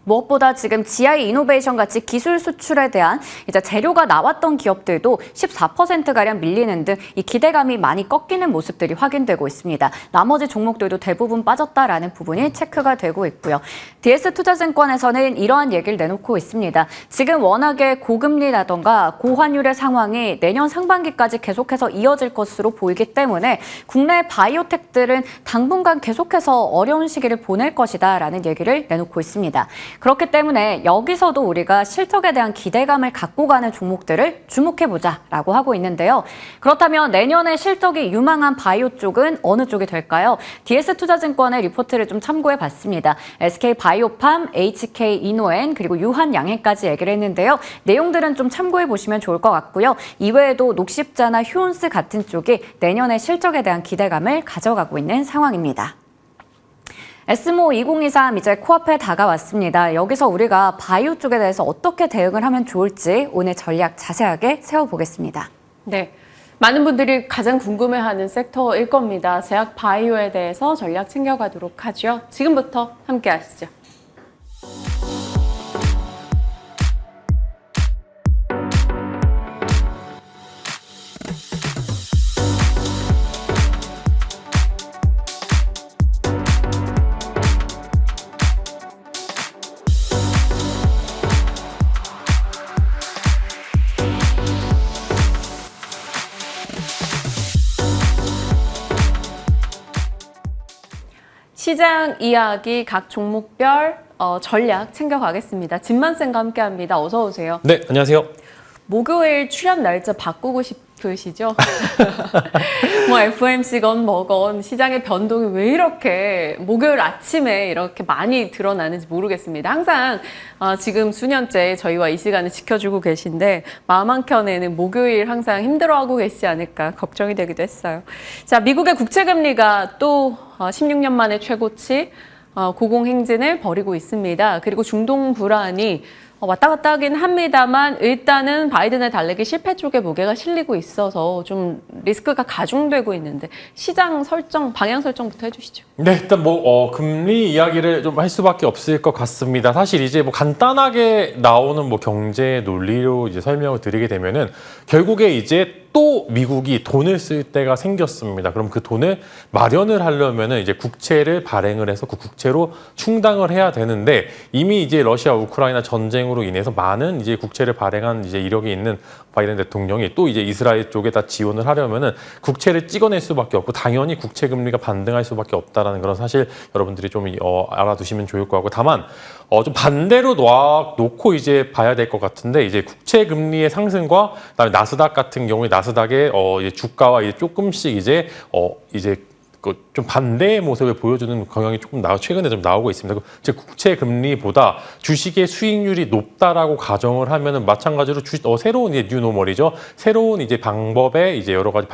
무엇보다 지금 GI 이노베이션 같이 기술 수출에 대한 이제 재료가 나왔던 기업들도 14%가량 밀리는 등 이 기대감이 많이 꺾이는 모습들이 확인되고 있습니다. 나머지 종목들도 대부분 빠졌다라는 부분이 체크가 되고 있고요. DS투자증권에서는 이러한 얘기를 내놓고 있습니다. 지금 워낙에 고금리라던가 고환율의 상황이 내년 상반기까지 계속해서 이어질 것으로 보이기 때문에 국내 바이오텍들은 당분간 계속해서 어려운 시기를 보낼 것이다라는 얘기를 내놓고 있습니다. 그렇기 때문에 여기서도 우리가 실적에 대한 기대감을 갖고 가는 종목들을 주목해보자라고 하고 있는데요. 그렇다면 내년에 실적이 유망한 바이오 쪽은 어느 쪽이 될까요? DS투자증권의 리포트를 좀 참고해봤습니다. SK바이오팜, HK이노엔 그리고 유한양행까지 얘기를 했는데요. 내용들은 좀 참고해보시면 좋을 것 같고요. 이외에도 녹십자나 휴온스 같은 쪽이 내년에 실적에 대한 기대감을 가져가고 있는 상황입니다. 에스모 2023 이제 코앞에 다가왔습니다. 여기서 우리가 바이오 쪽에 대해서 어떻게 대응을 하면 좋을지 오늘 전략 자세하게 세워보겠습니다. 네. 많은 분들이 가장 궁금해하는 섹터일 겁니다. 제약 바이오에 대해서 전략 챙겨가도록 하죠. 지금부터 함께 하시죠. 시장 이야기 각 종목별 전략 챙겨가겠습니다. 진만쌤과 함께합니다. 어서 오세요. 네, 안녕하세요. 목요일 출연 날짜 바꾸고 싶으시죠? 뭐 FOMC건 뭐건 시장의 변동이 왜 이렇게 목요일 아침에 이렇게 많이 드러나는지 모르겠습니다. 항상 지금 수년째 저희와 이 시간을 지켜주고 계신데 마음 한켠에는 목요일 항상 힘들어하고 계시지 않을까 걱정이 되기도 했어요. 자, 미국의 국채금리가 또 16년 만에 최고치 고공행진을 벌이고 있습니다. 그리고 중동 불안이 왔다 갔다 하긴 합니다만 일단은 바이든의 달래기 실패 쪽에 무게가 실리고 있어서 좀 리스크가 가중되고 있는데 시장 설정, 방향 설정부터 해주시죠. 네, 일단 금리 이야기를 좀 할 수밖에 없을 것 같습니다. 사실 이제 간단하게 나오는 경제 논리로 이제 설명을 드리게 되면은 결국에 이제 또 미국이 돈을 쓸 때가 생겼습니다. 그럼 그 돈을 마련을 하려면은 이제 국채를 발행을 해서 그 국채로 충당을 해야 되는데 이미 이제 러시아 우크라이나 전쟁으로 인해서 많은 이제 국채를 발행한 이제 이력이 있는 바이든 대통령이 또 이제 이스라엘 쪽에다 지원을 하려면은 국채를 찍어낼 수밖에 없고 당연히 국채 금리가 반등할 수밖에 없다라는 그런 사실 여러분들이 좀 알아두시면 좋을 것 같고 다만 좀 반대로 놓고 이제 봐야 될 것 같은데 이제 국채 금리의 상승과 그다음에 나스닥 같은 경우에 나스닥의 이제 주가와 이제 조금씩 이제 좀 반대의 모습을 보여주는 경향이 조금 최근에 좀 나오고 있습니다. 즉 국채 금리보다 주식의 수익률이 높다라고 가정을 하면은 마찬가지로 새로운 이제 뉴노멀이죠. 새로운 이제 방법의 이제 여러 가지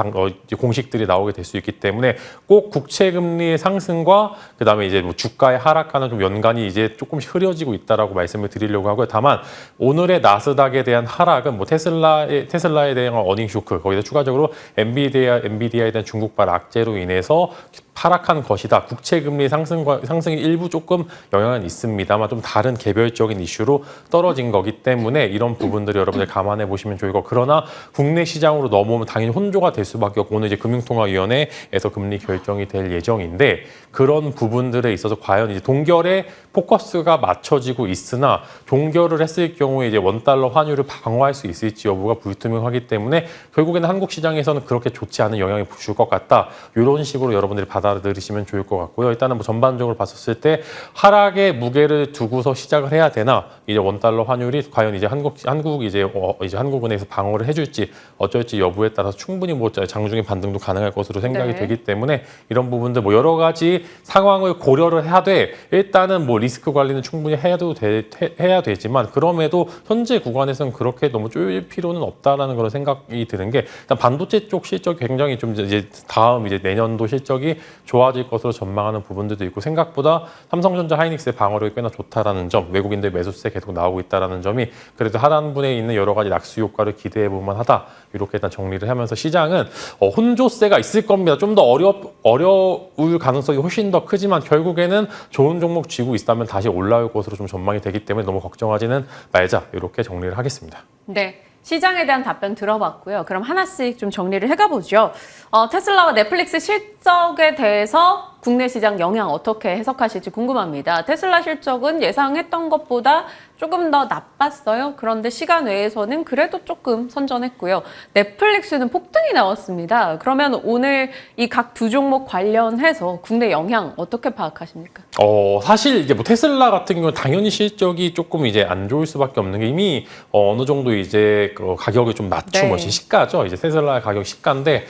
이제 공식들이 나오게 될 수 있기 때문에 꼭 국채 금리의 상승과 그다음에 이제 주가의 하락과는 좀 연관이 이제 조금씩 흐려지고 있다라고 말씀을 드리려고 하고요. 다만 오늘의 나스닥에 대한 하락은 테슬라에 대한 어닝 쇼크 거기다 추가적으로 엔비디아에 대한 중국발 악재로 인해서 하락한 것이다. 국채 금리 상승이 일부 조금 영향은 있습니다만 좀 다른 개별적인 이슈로 떨어진 거기 때문에 이런 부분들을 여러분들 감안해 보시면 좋을 거. 그러나 국내 시장으로 넘어오면 당연히 혼조가 될 수밖에 없고 오늘 이제 금융통화위원회에서 금리 결정이 될 예정인데 그런 부분들에 있어서 과연 이제 동결에 포커스가 맞춰지고 있으나 동결을 했을 경우에 이제 원달러 환율을 방어할 수 있을지 여부가 불투명하기 때문에 결국에는 한국 시장에서는 그렇게 좋지 않은 영향을 줄 것 같다. 이런 식으로 여러분들이 받아들이시면 좋을 것 같고요. 일단은 전반적으로 봤었을 때 하락의 무게를 두고서 시작을 해야 되나 이제 원달러 환율이 과연 이제 한국은행에서 방어를 해줄지 어쩔지 여부에 따라서 충분히 장중에 반등도 가능할 것으로 생각이 되기 때문에 이런 부분들 여러 가지 상황을 고려를 하되 일단은 리스크 관리는 충분히 해야 되지만 그럼에도 현재 구간에서는 그렇게 너무 쪼일 필요는 없다라는 그런 생각이 드는 게 일단 반도체 쪽 실적이 굉장히 좀 이제 다음 이제 내년도 실적이 좋아질 것으로 전망하는 부분들도 있고 생각보다 삼성전자 하이닉스의 방어력이 꽤나 좋다라는 점, 외국인들 매수세 계속 나오고 있다라는 점이 그래도 하단분에 있는 여러 가지 낙수 효과를 기대해 볼 만하다. 이렇게 일단 정리를 하면서 시장은 혼조세가 있을 겁니다. 좀 더 어려울 가능성이 훨씬 더 크지만 결국에는 좋은 종목 쥐고 있다면 다시 올라올 것으로 좀 전망이 되기 때문에 너무 걱정하지는 말자. 이렇게 정리를 하겠습니다. 네. 시장에 대한 답변 들어봤고요. 그럼 하나씩 좀 정리를 해가보죠. 테슬라와 넷플릭스 실적에 대해서 국내 시장 영향 어떻게 해석하실지 궁금합니다. 테슬라 실적은 예상했던 것보다 조금 더 나빴어요. 그런데 시간 외에서는 그래도 조금 선전했고요. 넷플릭스는 폭등이 나왔습니다. 그러면 오늘 이 각 두 종목 관련해서 국내 영향 어떻게 파악하십니까? 사실 이제 뭐 테슬라 같은 경우는 당연히 실적이 조금 이제 안 좋을 수밖에 없는 게 이미 어느 정도 이제 그 가격을 좀 낮춘 것이 시가죠. 이제 테슬라의 가격 시가인데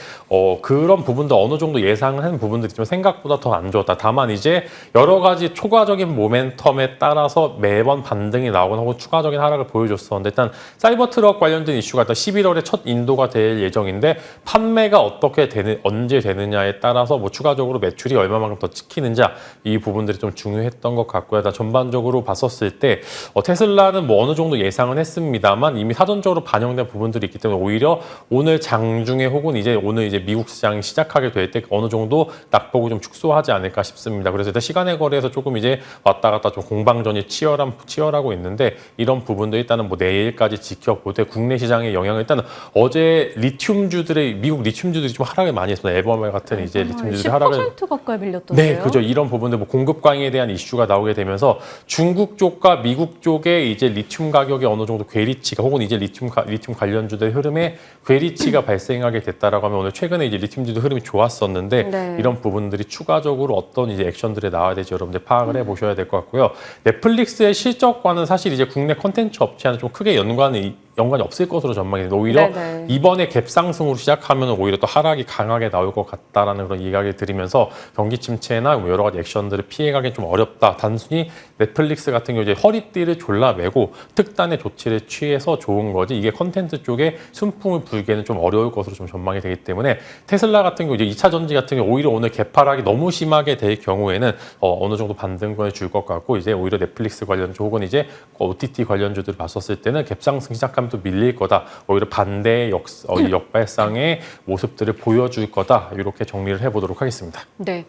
그런 부분도 어느 정도 예상한 부분들이 좀 생각보다 더 안 좋았다. 다만 이제 여러 가지 초과적인 모멘텀에 따라서 매번 반등이 나오거나 혹은 추가적인 하락을 보여줬었는데 일단 사이버 트럭 관련된 이슈가 일단 11월에 첫 인도가 될 예정인데 판매가 어떻게 언제 되느냐에 따라서 뭐 추가적으로 매출이 얼마만큼 더 찍히는지 이 부분들이 좀 중요했던 것 같고요. 일단 전반적으로 봤었을 때 테슬라는 뭐 어느 정도 예상은 했습니다만 이미 사전적으로 반영된 부분들이 있기 때문에 오히려 오늘 장중에 혹은 이제 오늘 이제 미국 시장이 시작하게 될 때 어느 정도 낙폭을 좀 축소하지 않을까 싶습니다. 그래서 일단 시간의 거래에서 조금 이제 왔다 갔다 좀 공방전이 치열하고 있는데 이런 부분도 일단은 뭐 내일까지 지켜보되 국내 시장의 영향을 일단은 어제 미국 리튬주들이 좀 하락을 많이 했습니다. 에버멜 같은 이제 리튬주들이 하락을 10% 가까이 밀렸던데요. 네, 그죠. 이런 부분들 뭐 공급 강의에 대한 이슈가 나오게 되면서 중국 쪽과 미국 쪽의 이제 리튬 가격이 어느 정도 괴리치가 혹은 이제 리튬 관련주들 흐름에 괴리치가 발생하게 됐다라고 하면 오늘 최근에 이제 리튬주도 흐름이 좋았었는데 이런 부분들이 추가적으로 어떤 이제 액션들이 나와야 될지 여러분들 파악을 해 보셔야 될 것 같고요. 넷플릭스의 실적과는 사실 이제 국내 콘텐츠 업체와는 좀 크게 연관이 없을 것으로 전망이 되는데 오히려 이번에 갭 상승으로 시작하면 오히려 또 하락이 강하게 나올 것 같다라는 그런 이야기를 드리면서 경기 침체나 뭐 여러 가지 액션들을 피해가기 좀 어렵다. 단순히 넷플릭스 같은 경우 이제 허리띠를 졸라매고 특단의 조치를 취해서 좋은 거지 이게 콘텐츠 쪽에 순풍을 불기에는 좀 어려울 것으로 좀 전망이 되기 때문에 테슬라 같은 경우 이제 2차 전지 같은 경우 오히려 오늘 개파락이 너무 심하게 될 경우에는 어느 정도 반등권을 줄 것 같고 이제 오히려 넷플릭스 관련주 혹은 이제 OTT 관련주들을 봤었을 때는 갭 상승 시작하면 또 밀릴 거다. 오히려 반대의 역발상의 모습들을 보여줄 거다. 이렇게 정리를 해보도록 하겠습니다. 네.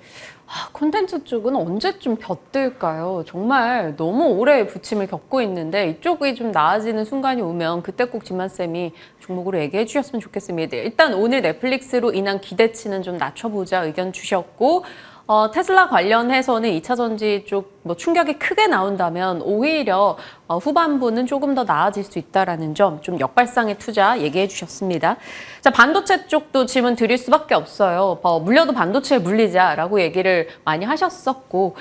콘텐츠 쪽은 언제쯤 벼뜰까요? 정말 너무 오래 부침을 겪고 있는데 이쪽이 좀 나아지는 순간이 오면 그때 꼭 진만쌤이 종목으로 얘기해 주셨으면 좋겠습니다. 일단 오늘 넷플릭스로 인한 기대치는 좀 낮춰보자 의견 주셨고 테슬라 관련해서는 2차 전지 쪽 뭐 충격이 크게 나온다면 오히려 후반부는 조금 더 나아질 수 있다라는 점 좀 역발상의 투자 얘기해 주셨습니다. 자, 반도체 쪽도 질문 드릴 수밖에 없어요. 물려도 반도체에 물리자라고 얘기를 많이 하셨었고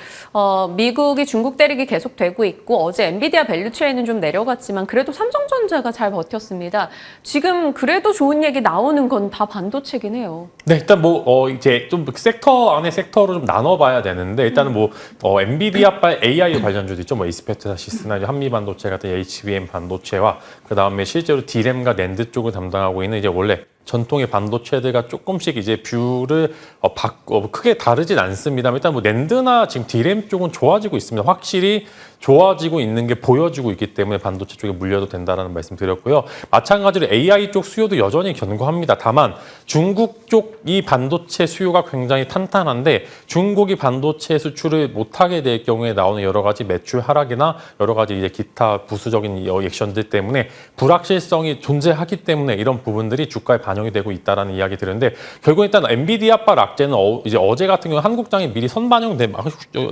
미국이 중국 대륙이 계속되고 있고 어제 엔비디아 밸류체인은 좀 내려갔지만 그래도 삼성전자가 잘 버텼습니다. 지금 그래도 좋은 얘기 나오는 건 다 반도체긴 해요. 네, 일단 뭐 이제 좀 섹터 안에 섹터로 좀 나눠봐야 되는데 일단은 뭐 엔비디아발 AI 관련주도 있죠. 뭐 이스페트시스나 한미반도체 같은 HBM 반도체와 그 다음에 실제로 D램과 낸드 쪽을 담당하고 있는 이제 원래 전통의 반도체들과 조금씩 이제 뷰를 크게 다르진 않습니다. 일단 뭐 낸드나 지금 D램 쪽은 좋아지고 있습니다. 확실히 좋아지고 있는 게 보여지고 있기 때문에 반도체 쪽에 물려도 된다라는 말씀 드렸고요. 마찬가지로 AI 쪽 수요도 여전히 견고합니다. 다만 중국 쪽 이 반도체 수요가 굉장히 탄탄한데 중국이 반도체 수출을 못하게 될 경우에 나오는 여러 가지 매출 하락이나 여러 가지 이제 기타 부수적인 액션들 때문에 불확실성이 존재하기 때문에 이런 부분들이 주가에 반영이 되고 있다라는 이야기 드렸는데 결국 일단 엔비디아발 악재는 이제 어제 같은 경우 한국장에 미리 선반영된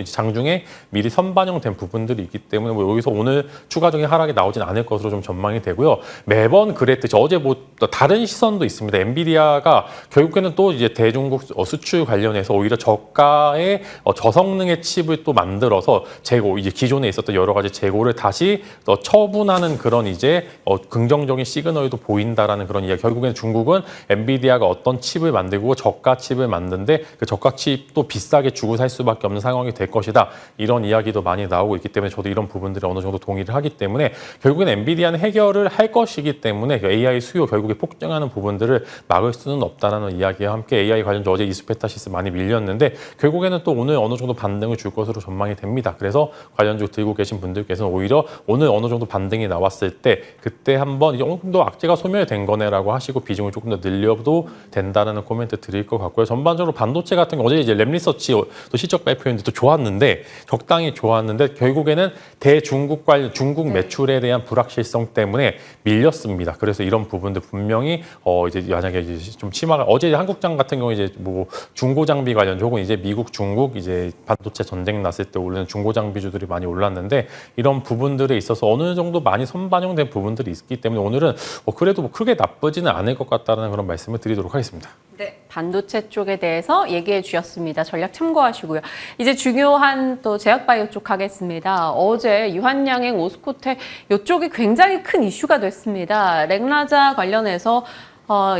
장중에 미리 선반영된 부분들이 있기 때문에 뭐 여기서 오늘 추가적인 하락이 나오진 않을 것으로 좀 전망이 되고요. 매번 그랬듯이 어제 뭐 다른 시선도 있습니다. 엔비디아가 결국에는 또 이제 대중국 수출 관련해서 오히려 저가의 저성능의 칩을 또 만들어서 재고 이제 기존에 있었던 여러 가지 재고를 다시 처분하는 그런 이제 긍정적인 시그널도 보인다라는 그런 이야기. 결국에는 중국은 엔비디아가 어떤 칩을 만들고 저가 칩을 만드는데 그 저가 칩도 비싸게 주고 살 수밖에 없는 상황이 될 것이다. 이런 이야기도 많이 나오고 있기 때문에 저도 이런 부분들이 어느 정도 동의를 하기 때문에 결국엔 엔비디아는 해결을 할 것이기 때문에 AI 수요 결국에 폭증하는 부분들을 막을 수는 없다라는 이야기와 함께 AI 관련주 어제 이스페타시스 많이 밀렸는데 결국에는 또 오늘 어느 정도 반등을 줄 것으로 전망이 됩니다. 그래서 관련주 들고 계신 분들께서는 오히려 오늘 어느 정도 반등이 나왔을 때 그때 한번 이제 조금 더 악재가 소멸된 거네라고 하시고 비중을 조금 더 늘려도 된다는 코멘트 드릴 것 같고요. 전반적으로 반도체 같은 거 어제 이제 랩리서치 또 실적 발표했는데 또 좋았는데 적당히 좋았는데 결국에는 결국에는 대중국 관련 중국 매출에 대한 불확실성 때문에 밀렸습니다. 그래서 이런 부분들 분명히 이제 만약에 이제 좀 심화가 어제 한국장 같은 경우 이제 뭐 중고 장비 관련 혹은 이제 미국 중국 이제 반도체 전쟁 났을 때 오르는 중고 장비주들이 많이 올랐는데 이런 부분들에 있어서 어느 정도 많이 선반영된 부분들이 있기 때문에 오늘은 그래도 뭐 크게 나쁘지는 않을 것 같다는 그런 말씀을 드리도록 하겠습니다. 네, 반도체 쪽에 대해서 얘기해 주셨습니다. 전략 참고하시고요. 이제 중요한 또 제약바이오 쪽 가겠습니다. 어제 유한양행, 오스코텍 이쪽이 굉장히 큰 이슈가 됐습니다. 렉나자 관련해서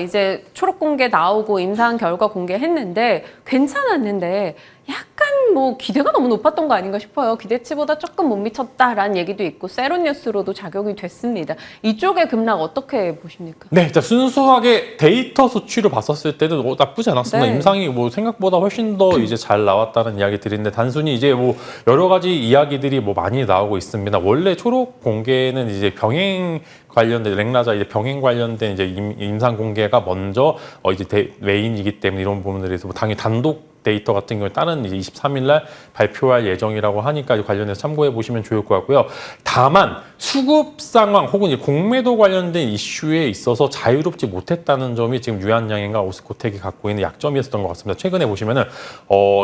이제 초록 공개 나오고 임상 결과 공개했는데 괜찮았는데 약간 뭐 기대가 너무 높았던 거 아닌가 싶어요. 기대치보다 조금 못 미쳤다라는 얘기도 있고 세론뉴스로도 작용이 됐습니다. 이쪽의 급락 어떻게 보십니까? 네, 자, 순수하게 데이터 수치로 봤었을 때는 나쁘지 않았습니다. 네. 임상이 뭐 생각보다 훨씬 더 이제 잘 나왔다는 이야기들인데 단순히 이제 뭐 여러 가지 이야기들이 뭐 많이 나오고 있습니다. 원래 초록 공개는 이제 병행 관련된 렉나자 이제 병행 관련된 이제 임상 공개가 먼저 이제 메인이기 때문에 이런 부분들에서 뭐 당연히 단독 데이터 같은 경우에 다른 이제 23일 날 발표할 예정이라고 하니까 관련해서 참고해 보시면 좋을 것 같고요. 다만 수급 상황 혹은 이제 공매도 관련된 이슈에 있어서 자유롭지 못했다는 점이 지금 유한양행과 오스코텍이 갖고 있는 약점이었던 것 같습니다. 최근에 보시면은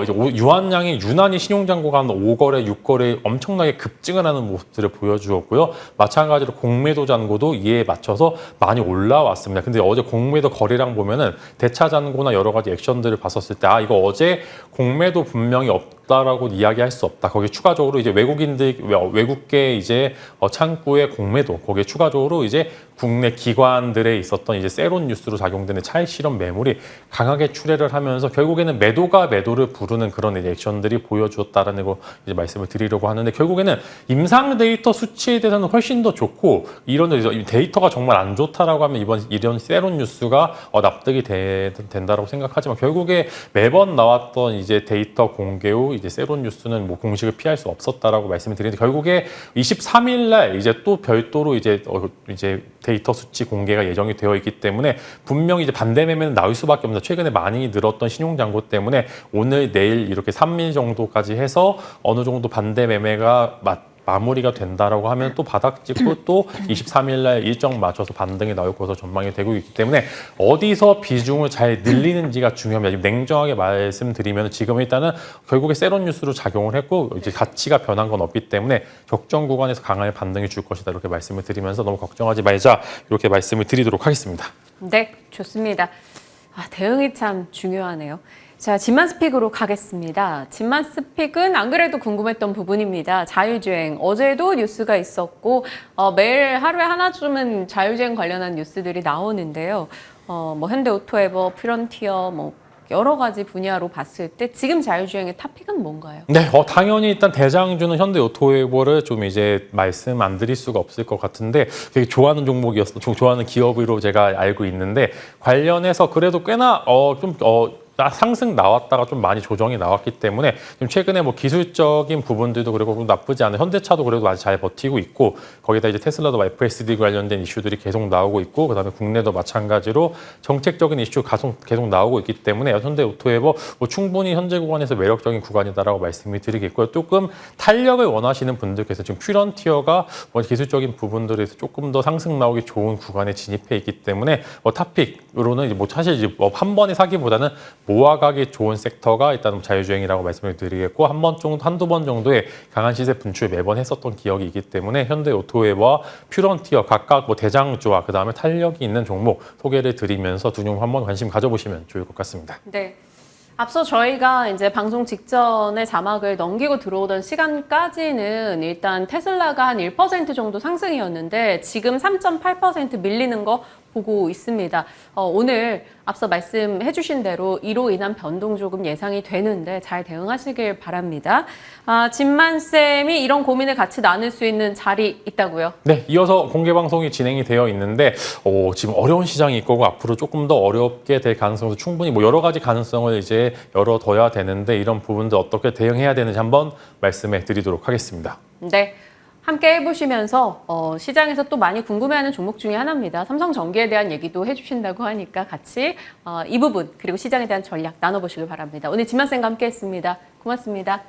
이제 유한양이 유난히 신용잔고가 한 5거래, 6거래 엄청나게 급증을 하는 모습들을 보여주었고요. 마찬가지로 공매도 잔고도 이에 맞춰서 많이 올라왔습니다. 근데 어제 공매도 거래량 보면은 대차 잔고나 여러 가지 액션들을 봤었을 때 이거 어제 공매도 분명히 없다라고 이야기할 수 없다. 거기에 추가적으로 이제 외국계 이제 창구의 공매도 거기에 추가적으로 이제 국내 기관들에 있었던 이제 세론 뉴스로 작용되는 차익 실현 매물이 강하게 출회를 하면서 결국에는 매도가 매도를 부르는 그런 이제 액션들이 보여주었다라는 거 이제 말씀을 드리려고 하는데 결국에는 임상 데이터 수치에 대해서는 훨씬 더 좋고 이런 데이터가 정말 안 좋다라고 하면 이런 세론 뉴스가 납득이 된다라고 생각하지만 결국에 매번 나왔던 이제 데이터 공개 후 이제 세론 뉴스는 뭐 공식을 피할 수 없었다라고 말씀을 드리는데 결국에 23일 날 이제 또 별도로 이제 데이터 수치 공개가 예정이 되어 있기 때문에 분명히 이제 반대 매매는 나올 수밖에 없습니다. 최근에 많이 늘었던 신용 잔고 때문에 오늘 내일 이렇게 3일 정도까지 해서 어느 정도 반대 매매가 마무리가 된다라고 하면 또 바닥 찍고 또 23일 날 일정 맞춰서 반등이 나올 것으로 전망이 되고 있기 때문에 어디서 비중을 잘 늘리는지가 중요합니다. 냉정하게 말씀드리면 지금 일단은 결국에 세론 뉴스로 작용을 했고 이제 가치가 변한 건 없기 때문에 적정 구간에서 강한 반등이 줄 것이다 이렇게 말씀을 드리면서 너무 걱정하지 말자 이렇게 말씀을 드리도록 하겠습니다. 네, 좋습니다. 대응이 참 중요하네요. 자, 진만스픽으로 가겠습니다. 진만스픽은 안 그래도 궁금했던 부분입니다. 자율주행. 어제도 뉴스가 있었고 매일 하루에 하나쯤은 자율주행 관련한 뉴스들이 나오는데요. 뭐 현대오토에버, 프론티어, 뭐 여러 가지 분야로 봤을 때 지금 자율주행의 탑픽은 뭔가요? 네, 당연히 일단 대장주는 현대오토에버를 좀 이제 말씀 안 드릴 수가 없을 것 같은데 되게 좋아하는 종목이었어, 좋아하는 기업으로 제가 알고 있는데 관련해서 그래도 꽤나 상승 나왔다가 좀 많이 조정이 나왔기 때문에 지금 최근에 뭐 기술적인 부분들도 그리고 나쁘지 않은 현대차도 그래도 아주 잘 버티고 있고 거기다 이제 테슬라도 FSD 관련된 이슈들이 계속 나오고 있고 그다음에 국내도 마찬가지로 정책적인 이슈 계속 나오고 있기 때문에 현대오토에버 뭐 충분히 현재 구간에서 매력적인 구간이다라고 말씀을 드리겠고요. 조금 탄력을 원하시는 분들께서 지금 퓨런티어가 기술적인 부분들에서 조금 더 상승 나오기 좋은 구간에 진입해 있기 때문에 탑픽으로는 이제 사실 이제 한 번에 사기보다는 모아가기 좋은 섹터가 일단 자율주행이라고 말씀을 드리겠고 한두 번 정도의 강한 시세 분출 매번 했었던 기억이 있기 때문에 현대오토에버와 퓨런티어 각각 대장주와 그다음에 탄력이 있는 종목 소개를 드리면서 두 종목 한번 관심 가져보시면 좋을 것 같습니다. 네. 앞서 저희가 이제 방송 직전에 자막을 넘기고 들어오던 시간까지는 일단 테슬라가 한 1% 정도 상승이었는데 지금 3.8% 밀리는 거 보고 있습니다. 오늘 앞서 말씀해 주신 대로 이로 인한 변동 조금 예상이 되는데 잘 대응하시길 바랍니다. 진만쌤이 이런 고민을 같이 나눌 수 있는 자리 있다고요? 네, 이어서 공개 방송이 진행이 되어 있는데 지금 어려운 시장이 있고 앞으로 조금 더 어렵게 될 가능성도 충분히 여러 가지 가능성을 이제 열어둬야 되는데 이런 부분들 어떻게 대응해야 되는지 한번 말씀해 드리도록 하겠습니다. 네. 함께 해보시면서 시장에서 또 많이 궁금해하는 종목 중에 하나입니다. 삼성전기에 대한 얘기도 해주신다고 하니까 같이 이 부분 그리고 시장에 대한 전략 나눠보시길 바랍니다. 오늘 진만쌤과 함께했습니다. 고맙습니다.